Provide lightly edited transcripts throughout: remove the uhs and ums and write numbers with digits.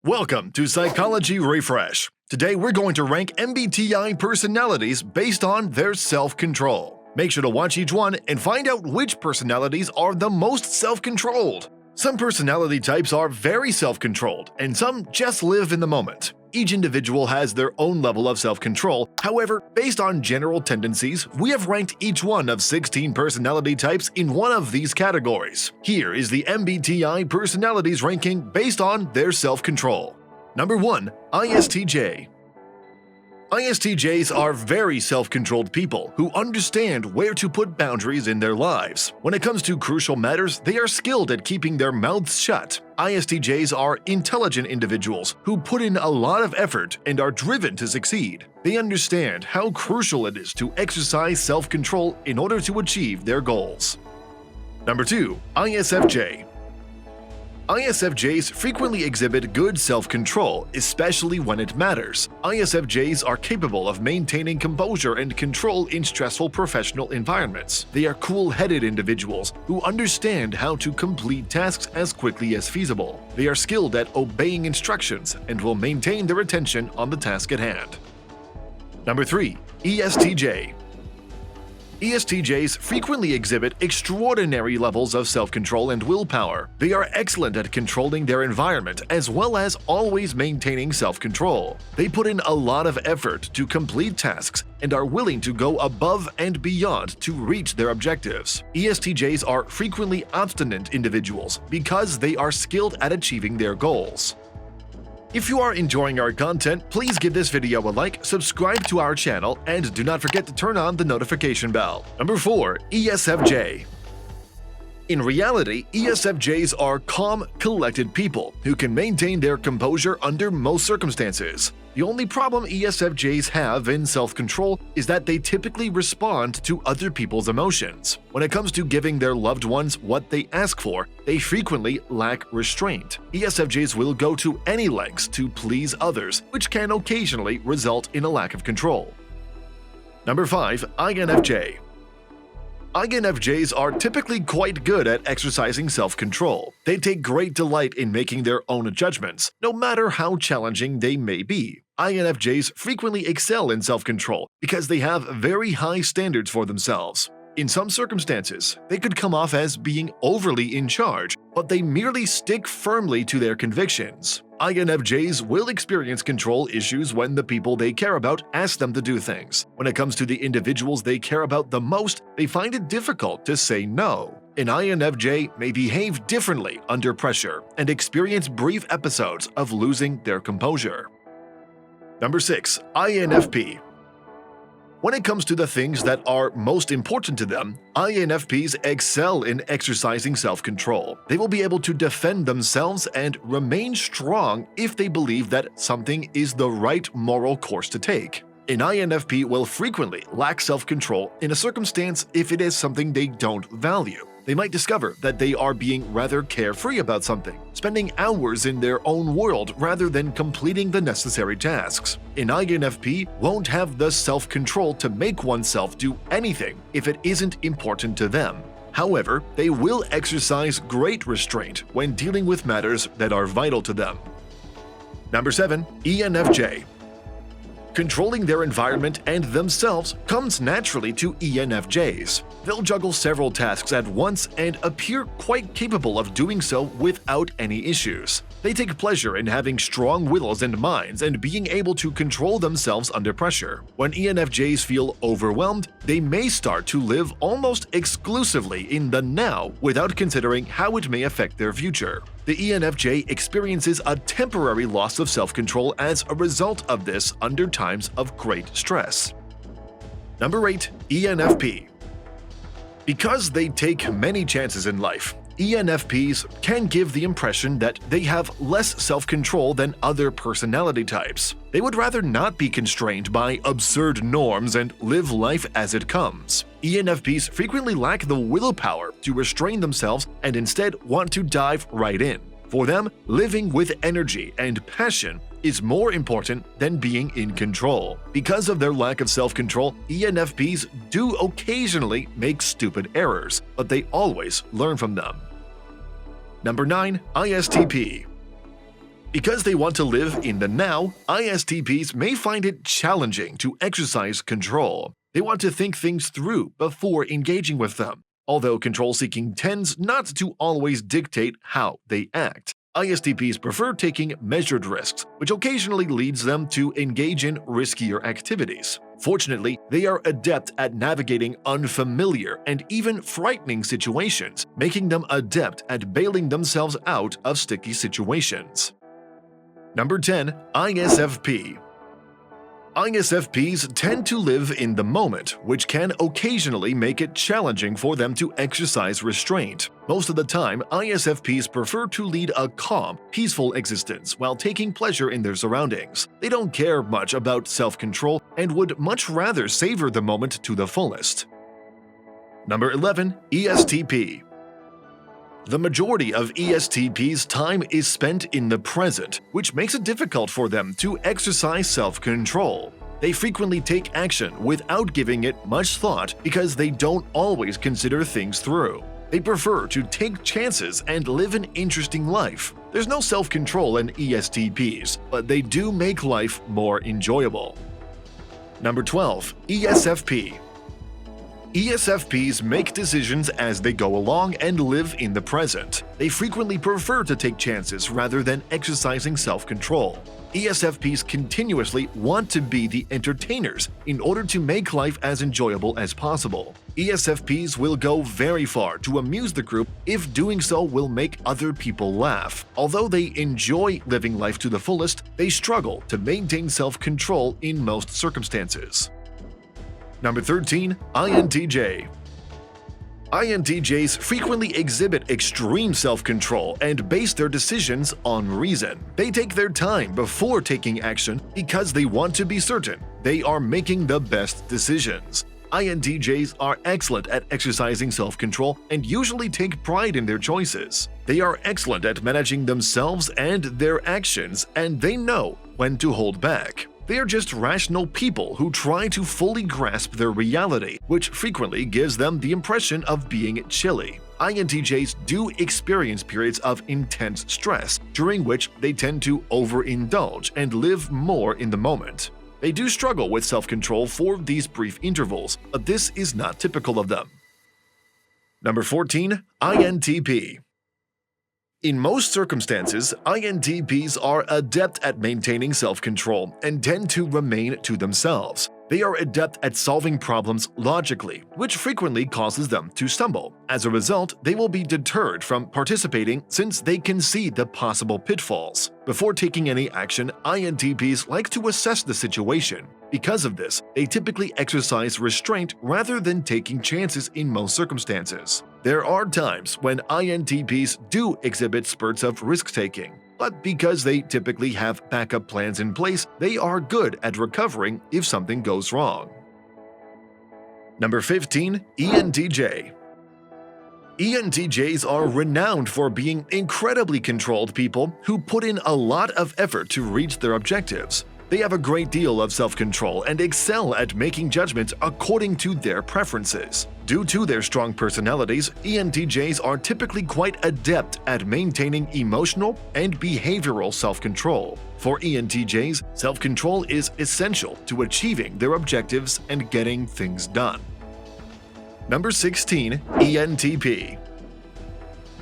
Welcome to Psychology Refresh. Today we're going to rank MBTI personalities based on their self-control. Make sure to watch each one and find out which personalities are the most self-controlled. Some personality types are very self-controlled, and some just live in the moment. Each individual has their own level of self-control. However, based on general tendencies, we have ranked each one of 16 personality types in one of these categories. Here is the MBTI personalities ranking based on their self-control. Number 1. ISTJ. ISTJs are very self-controlled people who understand where to put boundaries in their lives. When it comes to crucial matters, they are skilled at keeping their mouths shut. ISTJs are intelligent individuals who put in a lot of effort and are driven to succeed. They understand how crucial it is to exercise self-control in order to achieve their goals. Number 2. ISFJ. ISFJs frequently exhibit good self-control, especially when it matters. ISFJs are capable of maintaining composure and control in stressful professional environments. They are cool-headed individuals who understand how to complete tasks as quickly as feasible. They are skilled at obeying instructions and will maintain their attention on the task at hand. Number 3. ESTJ. ESTJs frequently exhibit extraordinary levels of self-control and willpower. They are excellent at controlling their environment as well as always maintaining self-control. They put in a lot of effort to complete tasks and are willing to go above and beyond to reach their objectives. ESTJs are frequently obstinate individuals because they are skilled at achieving their goals. If you are enjoying our content, please give this video a like, subscribe to our channel, and do not forget to turn on the notification bell. Number 4. ESFJ. In reality, ESFJs are calm, collected people who can maintain their composure under most circumstances. The only problem ESFJs have in self-control is that they typically respond to other people's emotions. When it comes to giving their loved ones what they ask for, they frequently lack restraint. ESFJs will go to any lengths to please others, which can occasionally result in a lack of control. Number 5. INFJ. INFJs are typically quite good at exercising self-control. They take great delight in making their own judgments, no matter how challenging they may be. INFJs frequently excel in self-control because they have very high standards for themselves. In some circumstances, they could come off as being overly in charge, but they merely stick firmly to their convictions. INFJs will experience control issues when the people they care about ask them to do things. When it comes to the individuals they care about the most, they find it difficult to say no. An INFJ may behave differently under pressure and experience brief episodes of losing their composure. Number 6. INFP. When it comes to the things that are most important to them, INFPs excel in exercising self-control. They will be able to defend themselves and remain strong if they believe that something is the right moral course to take. An INFP will frequently lack self-control in a circumstance if it is something they don't value. They might discover that they are being rather carefree about something, spending hours in their own world rather than completing the necessary tasks. An INFP won't have the self-control to make oneself do anything if it isn't important to them. However, they will exercise great restraint when dealing with matters that are vital to them. Number 7. ENFJ. Controlling their environment and themselves comes naturally to ENFJs. They'll juggle several tasks at once and appear quite capable of doing so without any issues. They take pleasure in having strong wills and minds and being able to control themselves under pressure. When ENFJs feel overwhelmed, they may start to live almost exclusively in the now without considering how it may affect their future. The ENFJ experiences a temporary loss of self-control as a result of this under times of great stress. Number 8. ENFP. Because they take many chances in life, ENFPs can give the impression that they have less self-control than other personality types. They would rather not be constrained by absurd norms and live life as it comes. ENFPs frequently lack the willpower to restrain themselves and instead want to dive right in. For them, living with energy and passion is more important than being in control. Because of their lack of self-control, ENFPs do occasionally make stupid errors, but they always learn from them. Number 9. ISTP. Because they want to live in the now, ISTPs may find it challenging to exercise control. They want to think things through before engaging with them. Although control-seeking tends not to always dictate how they act, ISTPs prefer taking measured risks, which occasionally leads them to engage in riskier activities. Fortunately, they are adept at navigating unfamiliar and even frightening situations, making them adept at bailing themselves out of sticky situations. Number 10. ISFP. ISFPs tend to live in the moment, which can occasionally make it challenging for them to exercise restraint. Most of the time, ISFPs prefer to lead a calm, peaceful existence while taking pleasure in their surroundings. They don't care much about self-control and would much rather savor the moment to the fullest. Number 11. ESTP. The majority of ESTP's time is spent in the present, which makes it difficult for them to exercise self-control. They frequently take action without giving it much thought because they don't always consider things through. They prefer to take chances and live an interesting life. There's no self-control in ESTPs, but they do make life more enjoyable. Number 12. ESFP. ESFPs make decisions as they go along and live in the present. They frequently prefer to take chances rather than exercising self-control. ESFPs continuously want to be the entertainers in order to make life as enjoyable as possible. ESFPs will go very far to amuse the group if doing so will make other people laugh. Although they enjoy living life to the fullest, they struggle to maintain self-control in most circumstances. Number 13. INTJ. INTJs frequently exhibit extreme self-control and base their decisions on reason. They take their time before taking action because they want to be certain they are making the best decisions. INTJs are excellent at exercising self-control and usually take pride in their choices. They are excellent at managing themselves and their actions, and they know when to hold back. They are just rational people who try to fully grasp their reality, which frequently gives them the impression of being chilly. INTJs do experience periods of intense stress, during which they tend to overindulge and live more in the moment. They do struggle with self-control for these brief intervals, but this is not typical of them. Number 14. INTP. In most circumstances, INTPs are adept at maintaining self-control and tend to remain to themselves. They are adept at solving problems logically, which frequently causes them to stumble. As a result, they will be deterred from participating since they can see the possible pitfalls. Before taking any action, INTPs like to assess the situation. Because of this, they typically exercise restraint rather than taking chances in most circumstances. There are times when INTPs do exhibit spurts of risk-taking, but because they typically have backup plans in place, they are good at recovering if something goes wrong. Number 15. ENTJ. ENTJs are renowned for being incredibly controlled people who put in a lot of effort to reach their objectives. They have a great deal of self-control and excel at making judgments according to their preferences. Due to their strong personalities, ENTJs are typically quite adept at maintaining emotional and behavioral self-control. For ENTJs, self-control is essential to achieving their objectives and getting things done. Number 16. ENTP.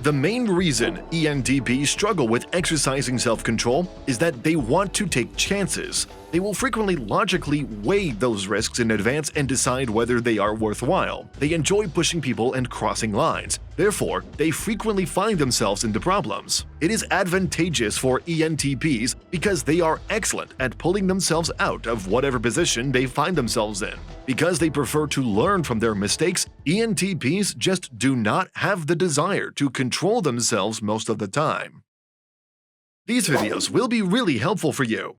The main reason ENTPs struggle with exercising self-control is that they want to take chances. They will frequently logically weigh those risks in advance and decide whether they are worthwhile. They enjoy pushing people and crossing lines. Therefore, they frequently find themselves into problems. It is advantageous for ENTPs because they are excellent at pulling themselves out of whatever position they find themselves in. Because they prefer to learn from their mistakes, ENTPs just do not have the desire to control themselves most of the time. These videos will be really helpful for you.